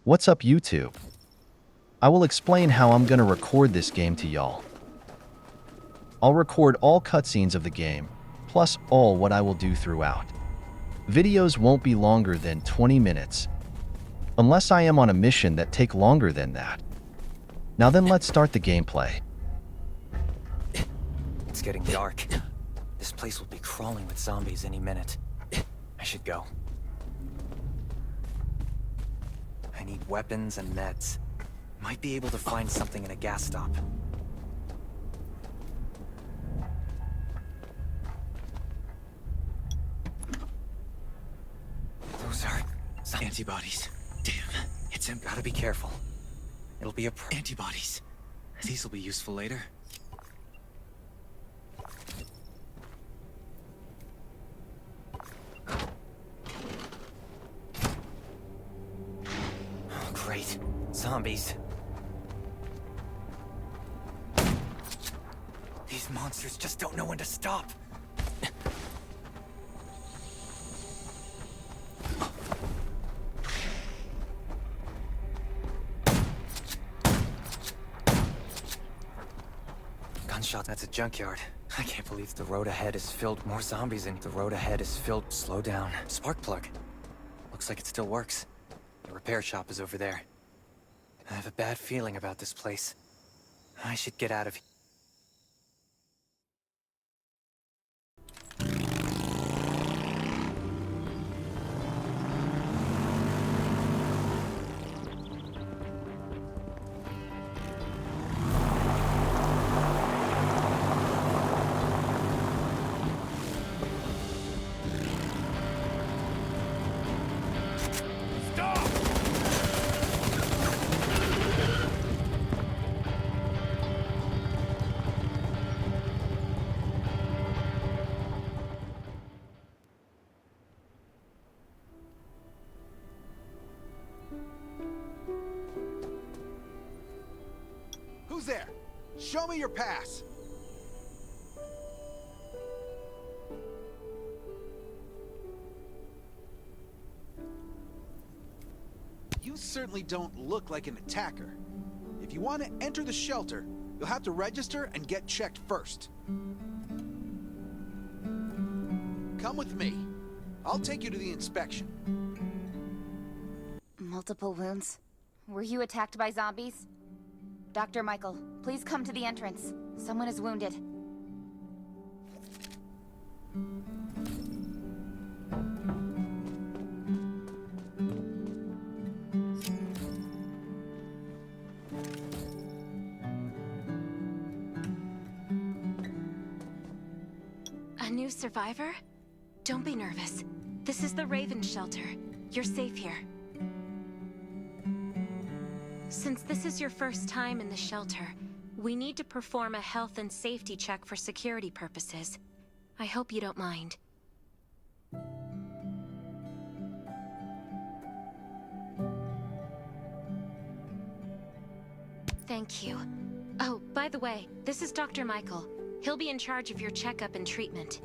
What's up, YouTube? I will explain how I'm gonna record this game to y'all. I'll record all cutscenes of the game, plus all what I will do throughout. Videos won't be longer than 20 minutes, unless I am on a mission that take longer than that. Now then, let's start the gameplay. It's getting dark. This place will be crawling with zombies any minute. I should go. I need weapons and meds. Might be able to find something in a gas stop. Those are some Antibodies. Damn, it's him. Gotta be careful. It'll be a Antibodies. These will be useful later. Oh, great. Zombies. These monsters just don't know when to stop. Gunshot, that's a junkyard. I can't believe the road ahead is filled more zombies and the road ahead is filled. Slow down. Spark plug. Looks like it still works. The repair shop is over there. I have a bad feeling about this place. I should get out of here. Who's there? Show me your pass. You certainly don't look like an attacker. If you want to enter the shelter, you'll have to register and get checked first. Come with me. I'll take you to the inspection. Multiple wounds? Were you attacked by zombies? Dr. Michael, please come to the entrance. Someone is wounded. A new survivor? Don't be nervous. This is the Raven shelter. You're safe here. Since this is your first time in the shelter, we need to perform a health and safety check for security purposes. I hope you don't mind. Thank you. Oh, by the way, this is Dr. Michael. He'll be in charge of your checkup and treatment.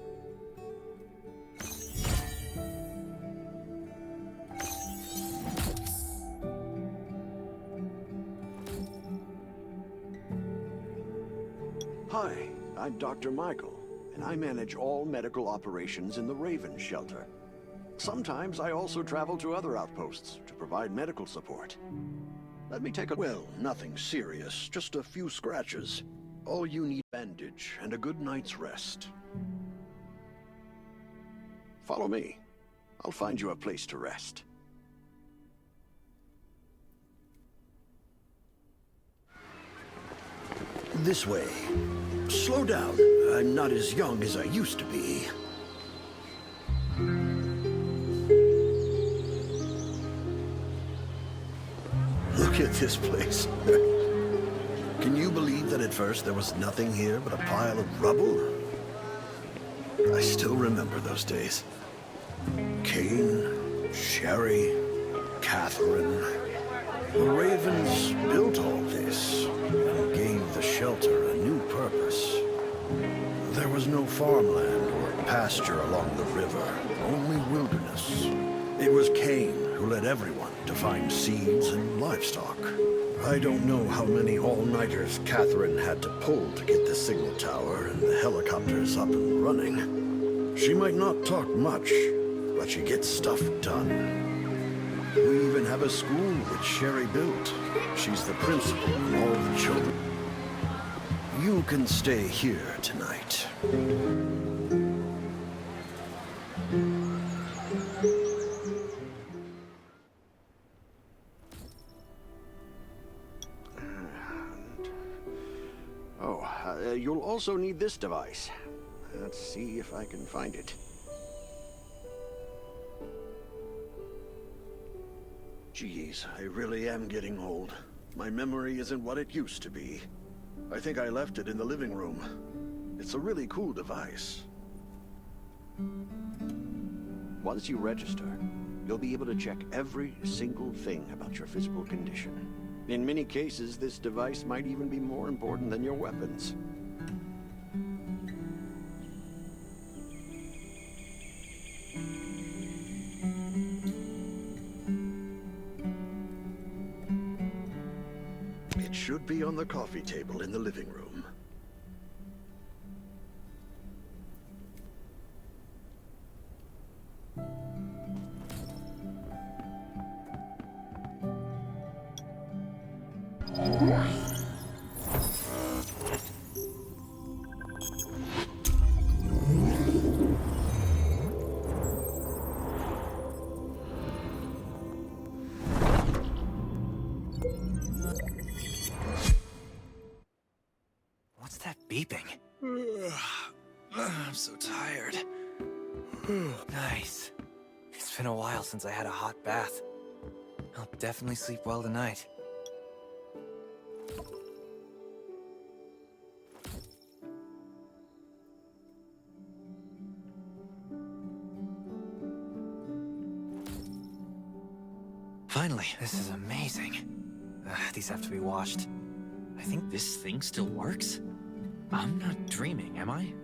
Hi, I'm Dr. Michael, and I manage all medical operations in the Raven shelter. Sometimes I also travel to other outposts to provide medical support. Let me take a... Well, nothing serious, just a few scratches. All you need is a bandage and a good night's rest. Follow me. I'll find you a place to rest. This way. Slow down. I'm not as young as I used to be. Look at this place. Can you believe that at first there was nothing here but a pile of rubble? I still remember those days. Kane, Sherry, Catherine. The Ravens built all this and gave the shelter a new purpose. There was no farmland or pasture along the river, only wilderness. It was Kane who led everyone to find seeds and livestock. I don't know how many all-nighters Catherine had to pull to get the signal tower and the helicopters up and running. She might not talk much, but she gets stuff done. We even have a school which Sherry built. She's the principal and all the children. You can stay here tonight. You'll also need this device. Let's see if I can find it. Geez, I really am getting old. My memory isn't what it used to be. I think I left it in the living room. It's a really cool device. Once you register, you'll be able to check every single thing about your physical condition. In many cases, this device might even be more important than your weapons. It should be on the coffee table in the living room. What's that beeping? I'm so tired. Nice. It's been a while since I had a hot bath. I'll definitely sleep well tonight. Finally. This is amazing. These have to be washed. I think this thing still works? I'm not dreaming, am I?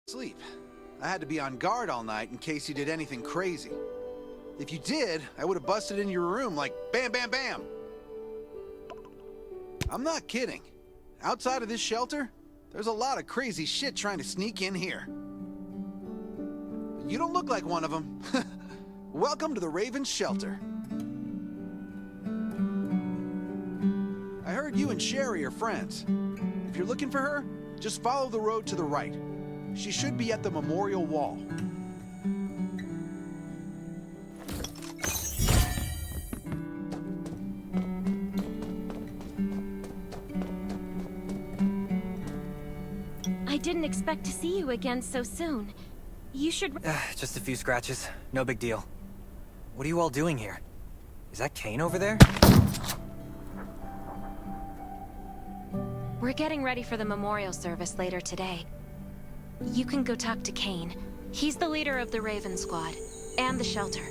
Sleep. I had to be on guard all night in case you did anything crazy. If you did, I would have busted into your room like bam, bam, bam. I'm not kidding. Outside of this shelter, there's a lot of crazy shit trying to sneak in here. But you don't look like one of them. Welcome to the Raven's shelter. I heard you and Sherry are friends. If you're looking for her, just follow the road to the right. She should be at the memorial wall. I didn't expect to see you again so soon. You should... Just a few scratches. No big deal. What are you all doing here? Is that Kane over there? We're getting ready for the memorial service later today. You can go talk to Kane. He's the leader of the Raven Squad, and the shelter.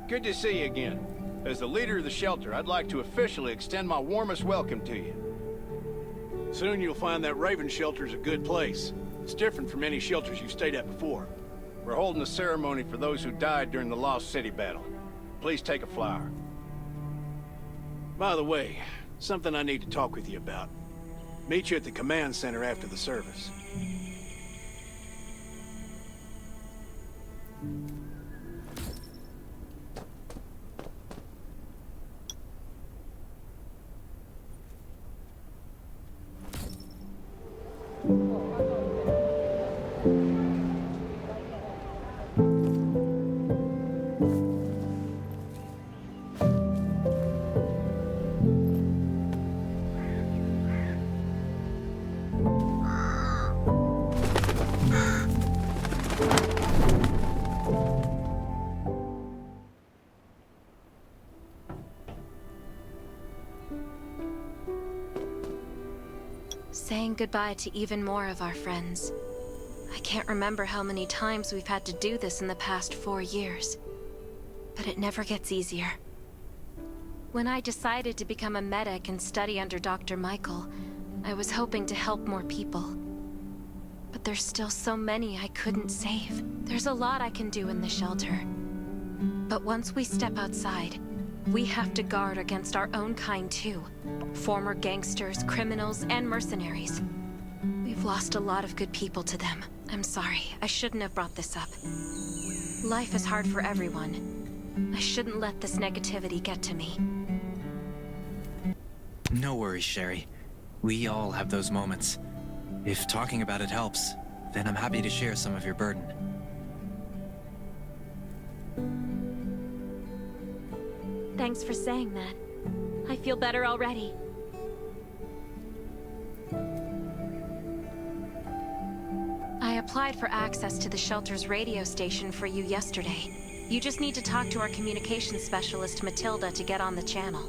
Good to see you again. As the leader of the shelter, I'd like to officially extend my warmest welcome to you. Soon you'll find that Raven shelter's a good place. It's different from any shelters you've stayed at before. We're holding a ceremony for those who died during the Lost City battle. Please take a flower. By the way, something I need to talk with you about. Meet you at the command center after the service. Saying goodbye to even more of our friends. I can't remember how many times we've had to do this in the past 4 years. But it never gets easier. When I decided to become a medic and study under Dr. Michael, I was hoping to help more people. But there's still so many I couldn't save. There's a lot I can do in the shelter. But once we step outside, we have to guard against our own kind too. Former gangsters, criminals, and mercenaries. We've lost a lot of good people to them. I'm sorry, I shouldn't have brought this up. Life is hard for everyone. I shouldn't let this negativity get to me. No worries, Sherry. We all have those moments. If talking about it helps, then I'm happy to share some of your burden. Thanks for saying that. I feel better already. I applied for access to the shelter's radio station for you yesterday. You just need to talk to our communications specialist, Matilda, to get on the channel.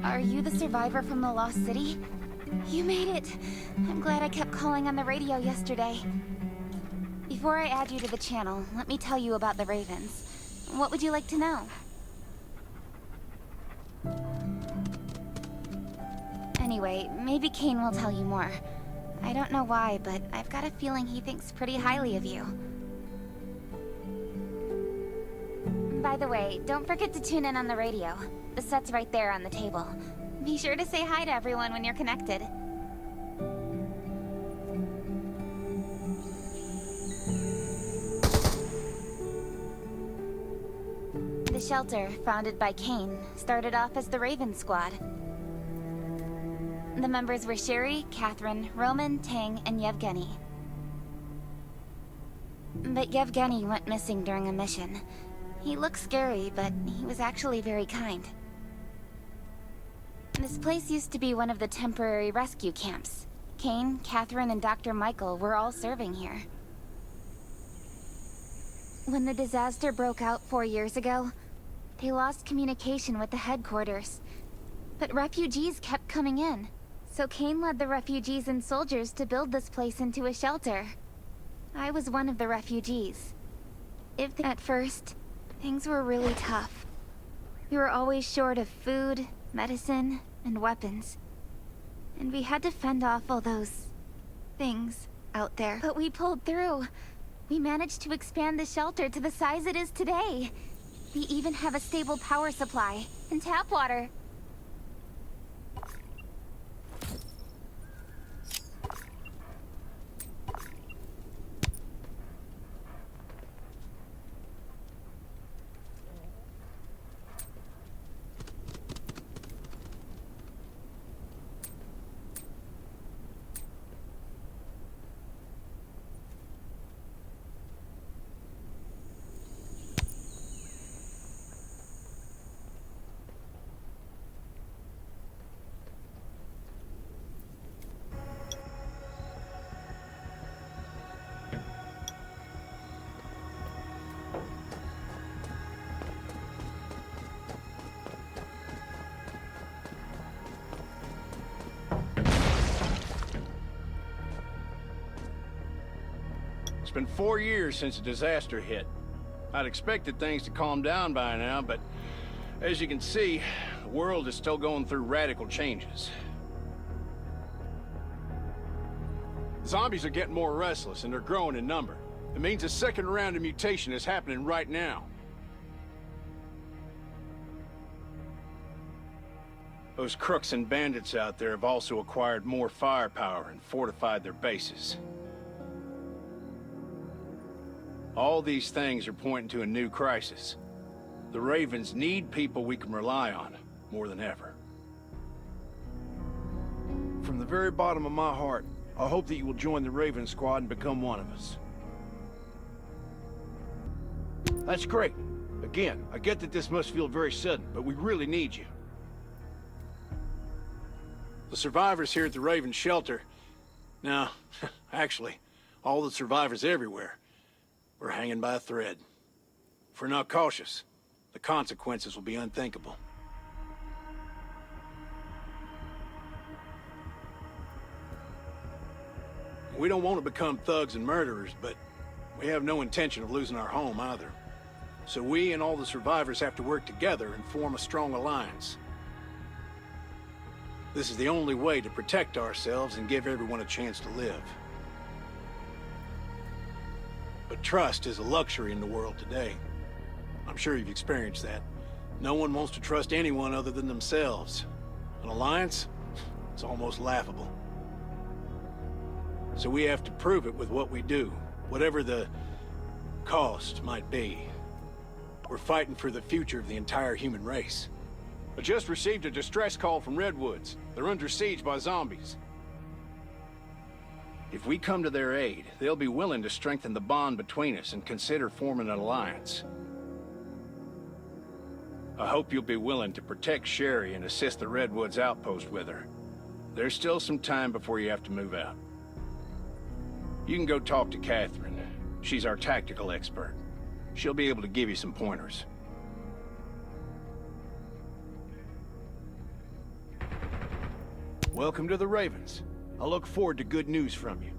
Are you the survivor from the Lost City? You made it! I'm glad I kept calling on the radio yesterday. Before I add you to the channel, let me tell you about the Ravens. What would you like to know? Anyway, maybe Kane will tell you more. I don't know why, but I've got a feeling he thinks pretty highly of you. By the way, don't forget to tune in on the radio. The set's right there on the table. Be sure to say hi to everyone when you're connected. The shelter, founded by Kane, started off as the Raven Squad. The members were Sherry, Catherine, Roman, Tang, and Yevgeny. But Yevgeny went missing during a mission. He looked scary, but he was actually very kind. This place used to be one of the temporary rescue camps. Kane, Catherine, and Dr. Michael were all serving here. When the disaster broke out 4 years ago, they lost communication with the headquarters. But refugees kept coming in, so Kane led the refugees and soldiers to build this place into a shelter. I was one of the refugees. At first, things were really tough. We were always short of food, medicine, and weapons. And we had to fend off all those things out there. But we pulled through. We managed to expand the shelter to the size it is today. We even have a stable power supply and tap water. It's been 4 years since the disaster hit. I'd expected things to calm down by now, but as you can see, the world is still going through radical changes. Zombies are getting more restless and they're growing in number. It means a second round of mutation is happening right now. Those crooks and bandits out there have also acquired more firepower and fortified their bases. All these things are pointing to a new crisis. The Ravens need people we can rely on, more than ever. From the very bottom of my heart, I hope that you will join the Raven Squad and become one of us. That's great. Again, I get that this must feel very sudden, but we really need you. The survivors here at the Raven Shelter... No, actually, all the survivors everywhere. We're hanging by a thread. If we're not cautious, the consequences will be unthinkable. We don't want to become thugs and murderers, but we have no intention of losing our home either. So we and all the survivors have to work together and form a strong alliance. This is the only way to protect ourselves and give everyone a chance to live. But trust is a luxury in the world today. I'm sure you've experienced that. No one wants to trust anyone other than themselves. An alliance? It's almost laughable. So we have to prove it with what we do, whatever the cost might be. We're fighting for the future of the entire human race. I just received a distress call from Redwoods. They're under siege by zombies. If we come to their aid, they'll be willing to strengthen the bond between us and consider forming an alliance. I hope you'll be willing to protect Sherry and assist the Redwoods outpost with her. There's still some time before you have to move out. You can go talk to Catherine. She's our tactical expert. She'll be able to give you some pointers. Welcome to the Ravens. I look forward to good news from you.